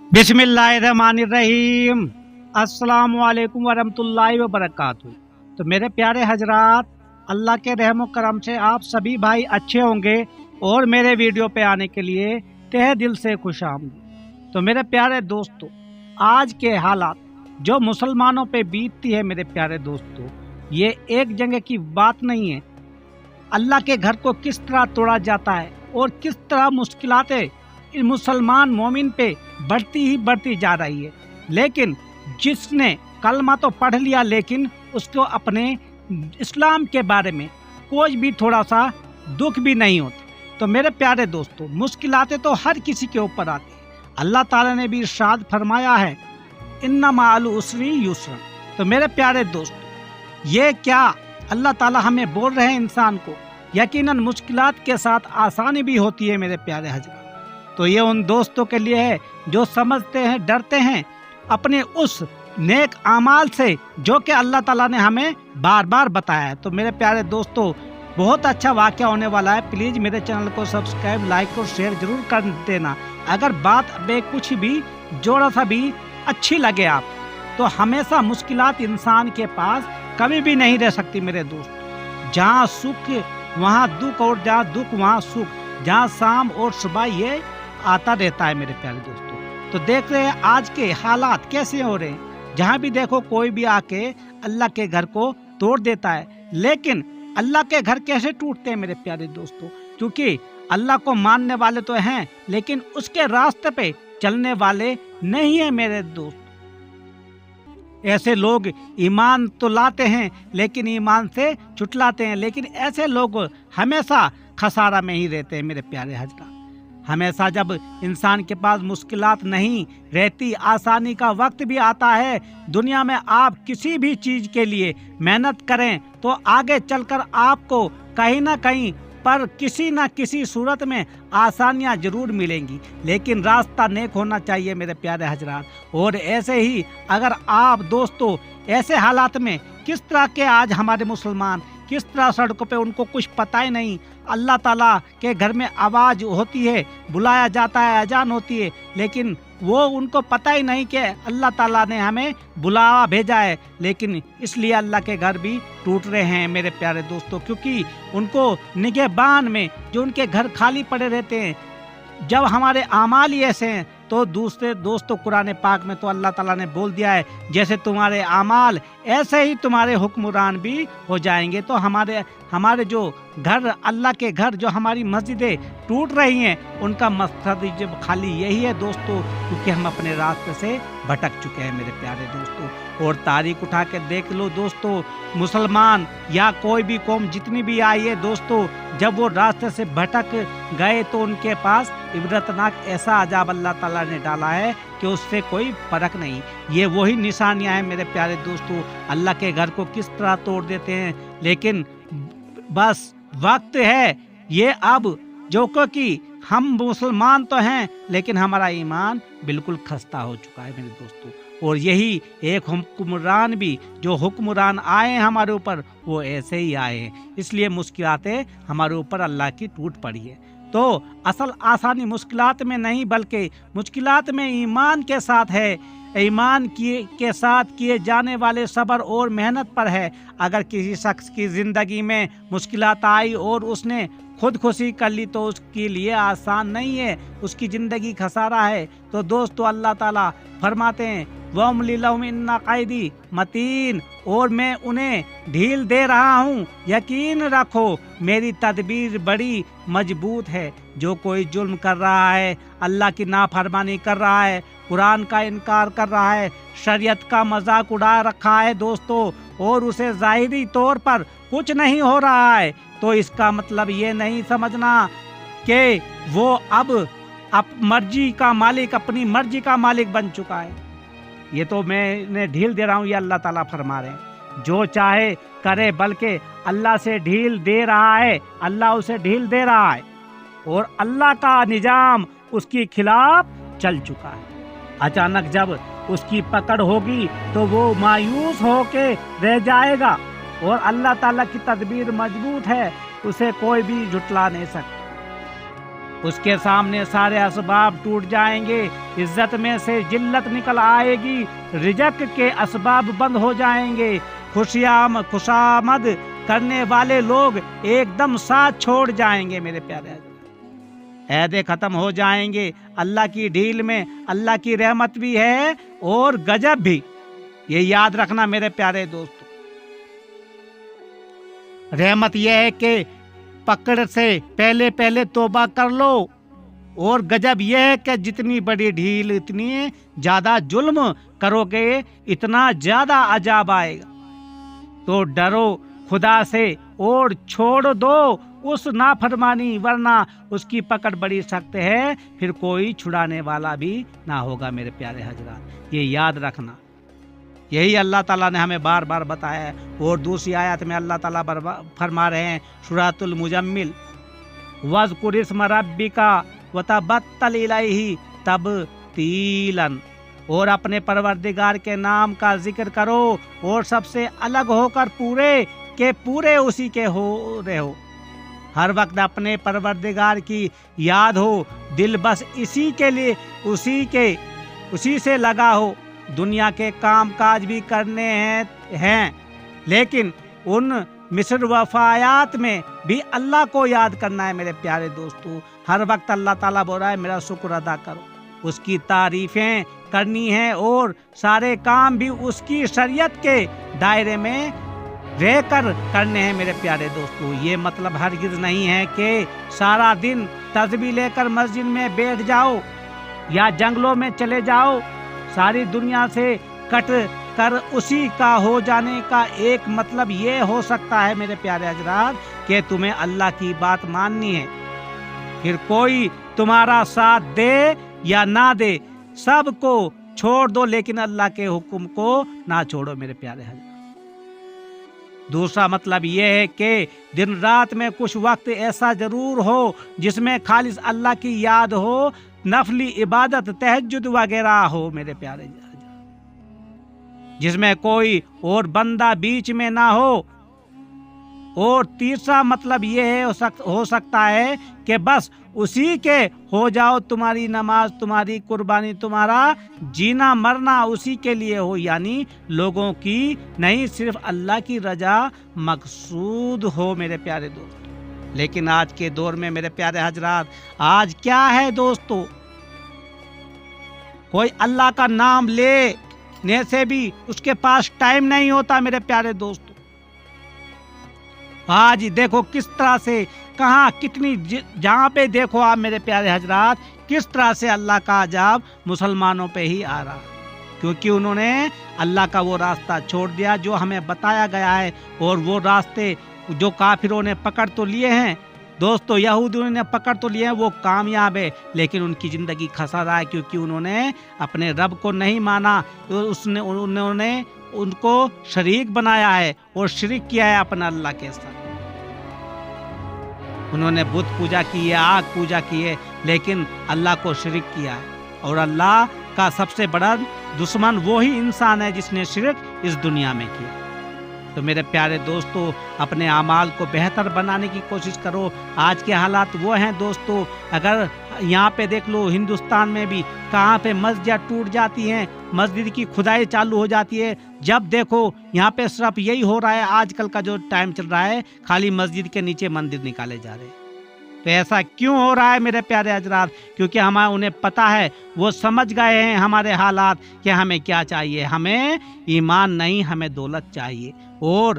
बिस्मिल्लाहिर्रहमानिर्रहीम। अस्सलामु अलैकुम वरहमतुल्लाहि वबरकातुहू। तो मेरे प्यारे हजरात, अल्लाह के रहम करम से आप सभी भाई अच्छे होंगे और मेरे वीडियो पे आने के लिए तहे दिल से खुश आमदीद। तो मेरे प्यारे दोस्तों, आज के हालात जो मुसलमानों पे बीतती है मेरे प्यारे दोस्तों, ये एक जगह की बात नहीं है। अल्लाह के घर को किस तरह तोड़ा जाता है और किस तरह मुश्किलातें इन मुसलमान मोमिन पे बढ़ती ही बढ़ती जा रही है। लेकिन जिसने कलमा तो पढ़ लिया, लेकिन उसको अपने इस्लाम के बारे में कोई भी थोड़ा सा दुख भी नहीं होता। तो मेरे प्यारे दोस्तों, मुश्किलातें तो हर किसी के ऊपर आती है। अल्लाह ताला ने भी इरशाद फरमाया है, इन्ना माअल उसरी युसरा। तो मेरे प्यारे दोस्तों, ये क्या अल्लाह ताला हमें बोल रहे हैं इंसान को? यकीनन मुश्किलात के साथ आसानी भी होती है मेरे प्यारे हजरात। तो ये उन दोस्तों के लिए है जो समझते हैं, डरते हैं अपने उस नेक आमाल से जो कि अल्लाह ताला ने हमें बार बार बताया है। तो मेरे प्यारे दोस्तों, बहुत अच्छा वाक़या होने वाला है। प्लीज़ मेरे चैनल को सब्सक्राइब, लाइक और शेयर जरूर कर देना। अगर बात में कुछ भी जोड़ा सा भी अच्छी लगे आप, तो हमेशा मुश्किलात इंसान के पास कभी भी नहीं रह सकती मेरे दोस्त। जहाँ सुख वहाँ दुख और जहाँ दुख वहाँ सुख, जहाँ शाम और सुबह ये आता रहता है मेरे प्यारे दोस्तों। तो देख रहे हैं आज के हालात कैसे हो रहे हैं। जहाँ भी देखो कोई भी आके अल्लाह के घर को तोड़ देता है। लेकिन अल्लाह के घर कैसे टूटते हैं मेरे प्यारे दोस्तों? क्योंकि अल्लाह को मानने वाले तो हैं, लेकिन उसके रास्ते पे चलने वाले नहीं है मेरे दोस्त। ऐसे लोग ईमान तो लाते हैं लेकिन ईमान से छुटलाते हैं। लेकिन ऐसे लोग हमेशा खसारा में ही रहते हैं मेरे प्यारे हजरात। हमेशा जब इंसान के पास मुश्किलात नहीं रहती, आसानी का वक्त भी आता है। दुनिया में आप किसी भी चीज़ के लिए मेहनत करें तो आगे चलकर आपको कहीं ना कहीं पर किसी न किसी सूरत में आसानियां जरूर मिलेंगी। लेकिन रास्ता नेक होना चाहिए मेरे प्यारे हजरात। और ऐसे ही अगर आप दोस्तों ऐसे हालात में, किस तरह के आज हमारे मुसलमान किस तरह सड़कों पे, उनको कुछ पता ही नहीं। अल्लाह ताला के घर में आवाज़ होती है, बुलाया जाता है, अजान होती है, लेकिन वो उनको पता ही नहीं कि अल्लाह ताला ने हमें बुलावा भेजा है। लेकिन इसलिए अल्लाह के घर भी टूट रहे हैं मेरे प्यारे दोस्तों, क्योंकि उनको निगहबान में जो उनके घर खाली पड़े रहते हैं। जब हमारे आमाल ही ऐसे हैं तो दूसरे दोस्तों, कुरान पाक में तो अल्लाह ताला ने बोल दिया है, जैसे तुम्हारे आमाल ऐसे ही तुम्हारे हुक्मरान भी हो जाएंगे। तो हमारे जो घर, अल्लाह के घर, जो हमारी मस्जिदें टूट रही हैं, उनका मकसद जब खाली यही है दोस्तों, क्योंकि हम अपने रास्ते से भटक चुके हैं मेरे प्यारे दोस्तों। और तारीख उठा के देख लो दोस्तों, मुसलमान या कोई भी कौम जितनी भी आई है दोस्तों, जब वो रास्ते से भटक गए तो उनके पास इबरतनाक ऐसा अजाब अल्लाह ताला ने डाला है कि उससे कोई फर्क नहीं। ये वही निशानियां हैं मेरे प्यारे दोस्तों, अल्लाह के घर को किस तरह तोड़ देते हैं। लेकिन बस वक्त है ये अब, जो कि हम मुसलमान तो हैं लेकिन हमारा ईमान बिल्कुल खस्ता हो चुका है मेरे दोस्तों। और यही एक हुक्मरान भी, जो हुक्मरान आए हैं हमारे ऊपर, वो ऐसे ही आए हैं। इसलिए मुश्किलातें हमारे ऊपर अल्लाह की टूट पड़ी है। तो असल आसानी मुश्किलात में नहीं, बल्कि मुश्किलात में ईमान के साथ है। ईमान के साथ किए जाने वाले सब्र और मेहनत पर है। अगर किसी शख्स की ज़िंदगी में मुश्किलात आई और उसने खुदकुशी कर ली तो उसके लिए आसान नहीं है, उसकी ज़िंदगी खसारा है। तो दोस्तों अल्लाह ताला फरमाते हैं, वमलिलहुम इन्ना क़ैदी मतीन, और मैं उन्हें ढील दे रहा हूँ, यकीन रखो मेरी तदबीर बड़ी मजबूत है। जो कोई जुल्म कर रहा है, अल्लाह की नाफरमानी कर रहा है, कुरान का इनकार कर रहा है, शरीयत का मजाक उड़ा रखा है दोस्तों, और उसे ज़ाहिरी तौर पर कुछ नहीं हो रहा है, तो इसका मतलब ये नहीं समझना कि वो अब मर्जी का मालिक, अपनी मर्जी का मालिक बन चुका है। ये तो मैं ढील दे रहा हूँ, ये अल्लाह ताला फरमा रहे हैं। जो चाहे करे, बल्कि अल्लाह से ढील दे रहा है, अल्लाह उसे ढील दे रहा है, और अल्लाह का निजाम उसके खिलाफ चल चुका है। अचानक जब उसकी पकड़ होगी तो वो मायूस होके रह जाएगा, और अल्लाह ताला की तदबीर मजबूत है, उसे कोई भी झुटला नहीं सकता। اس کے سامنے سارے اسباب ٹوٹ جائیں گے، عزت میں سے ذلت نکل آئے گی، رزق کے اسباب بند ہو جائیں گے، خوشامد کرنے والے لوگ ایک دم ساتھ چھوڑ جائیں گے میرے پیارے حضرات، عہدے ختم ہو جائیں گے۔ اللہ کی ڈھیل میں اللہ کی رحمت بھی ہے اور غضب بھی، یہ یاد رکھنا میرے پیارے دوستو۔ رحمت یہ ہے کہ پکڑ سے پہلے توبہ کر لو، اور غضب یہ ہے کہ جتنی بڑی ڈھیل اتنی زیادہ ظلم کرو گے اتنا زیادہ عذاب آئے گا۔ تو ڈرو خدا سے اور چھوڑ دو اس نافرمانی، ورنہ اس کی پکڑ بڑی سخت ہے، پھر کوئی چھڑانے والا بھی نہ ہوگا میرے پیارے حضرات، یہ یاد رکھنا۔ یہی اللہ تعالیٰ نے ہمیں بار بار بتایا ہے، اور دوسری آیت میں اللہ تعالیٰ فرما رہے ہیں سورۃ المزمل، وَاذْكُرِ اسْمَ رَبِّكَ وَتَبَتَّلْ إِلَيْهِ تَبْتِيلًا، اور اپنے پروردگار کے نام کا ذکر کرو اور سب سے الگ ہو کر پورے اسی کے ہو رہے ہو۔ ہر وقت اپنے پروردگار کی یاد ہو، دل بس اسی کے لیے اسی سے لگا ہو۔ دنیا کے کام کاج بھی کرنے ہیں لیکن ان مصر وفایات میں بھی اللہ کو یاد کرنا ہے میرے پیارے دوستو۔ ہر وقت اللہ تعالیٰ بول رہا ہے میرا شکر ادا کرو، اس کی تعریفیں کرنی ہیں، اور سارے کام بھی اس کی شریعت کے دائرے میں رہ کر کرنے ہیں میرے پیارے دوستو۔ یہ مطلب ہرگز نہیں ہے کہ سارا دن تسبیح لے کر مسجد میں بیٹھ جاؤ یا جنگلوں میں چلے جاؤ۔ ساری دنیا سے کٹ کر اسی کا ہو جانے کا ایک مطلب یہ ہو سکتا ہے میرے پیارے حضرات کہ تمہیں اللہ کی بات ماننی ہے، پھر کوئی تمہارا ساتھ دے یا نہ دے سب کو چھوڑ دو، لیکن اللہ کے حکم کو نہ چھوڑو میرے پیارے حضرات۔ دوسرا مطلب یہ ہے کہ دن رات میں کچھ وقت ایسا ضرور ہو جس میں خالص اللہ کی یاد ہو، نفلی عبادت تہجد وغیرہ ہو میرے پیارے حضرات، جس میں کوئی اور بندہ بیچ میں نہ ہو۔ اور تیسرا مطلب یہ ہو سکتا ہے کہ بس اسی کے ہو جاؤ، تمہاری نماز، تمہاری قربانی، تمہارا جینا مرنا اسی کے لیے ہو، یعنی لوگوں کی نہیں، صرف اللہ کی رضا مقصود ہو میرے پیارے دوست۔ لیکن آج کے دور میں میرے پیارے حضرات آج کیا ہے دوستو، کوئی اللہ کا نام لینے سے بھی اس کے پاس ٹائم نہیں ہوتا میرے پیارے دوستو۔ آج دیکھو کس طرح سے کہاں کتنی جہاں پہ دیکھو آپ میرے پیارے حضرات کس طرح سے اللہ کا عذاب مسلمانوں پہ ہی آ رہا، کیونکہ انہوں نے اللہ کا وہ راستہ چھوڑ دیا جو ہمیں بتایا گیا ہے، اور وہ راستے جو کافروں نے پکڑ تو لیے ہیں دوستو، یہودیوں نے پکڑ تو لیے ہیں، وہ کامیاب ہے، لیکن ان کی زندگی خسارہ ہے، کیونکہ انہوں نے اپنے رب کو نہیں مانا، انہوں نے ان کو شریک بنایا ہے اور شرک کیا ہے اپنا اللہ کے ساتھ۔ انہوں نے بت پوجا کی ہے، آگ پوجا کی ہے، لیکن اللہ کو شرک کیا ہے، اور اللہ کا سب سے بڑا دشمن وہی انسان ہے جس نے شرک اس دنیا میں کیا۔ تو میرے پیارے دوستو اپنے اعمال کو بہتر بنانے کی کوشش کرو۔ آج کے حالات وہ ہیں دوستو، اگر یہاں پہ دیکھ لو ہندوستان میں بھی کہاں پہ مسجد ٹوٹ جاتی ہیں، مسجد کی کھدائی چالو ہو جاتی ہے، جب دیکھو یہاں پہ صرف یہی ہو رہا ہے، آج کل کا جو ٹائم چل رہا ہے خالی مسجد کے نیچے مندر نکالے جا رہے ہیں۔ تو ایسا کیوں ہو رہا ہے میرے پیارے حضرات؟ کیونکہ انہیں پتہ ہے، وہ سمجھ گئے ہیں ہمارے حالات کہ ہمیں کیا چاہیے، ہمیں ایمان نہیں، ہمیں دولت چاہیے۔ اور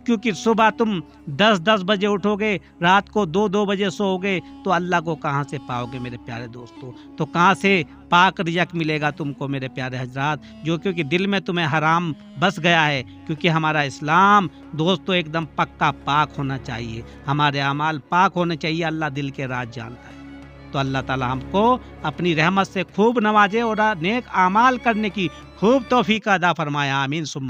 کیونکہ صبح تم 10 بجے اٹھو گے، رات کو 2 بجے سو گے، تو اللہ کو کہاں سے پاؤ گے میرے پیارے دوستو؟ تو کہاں سے پاک رزق ملے گا تم کو میرے پیارے حضرات، جو کیونکہ دل میں تمہیں حرام بس گیا ہے؟ کیونکہ ہمارا اسلام دوستو ایک دم پکا پاک ہونا چاہیے، ہمارے اعمال پاک ہونے چاہیے، اللہ دل کے راز جانتا ہے۔ تو اللہ تعالی ہم کو اپنی رحمت سے خوب نوازے اور نیک اعمال کرنے کی خوب توفیق عطا فرمائے، آمین۔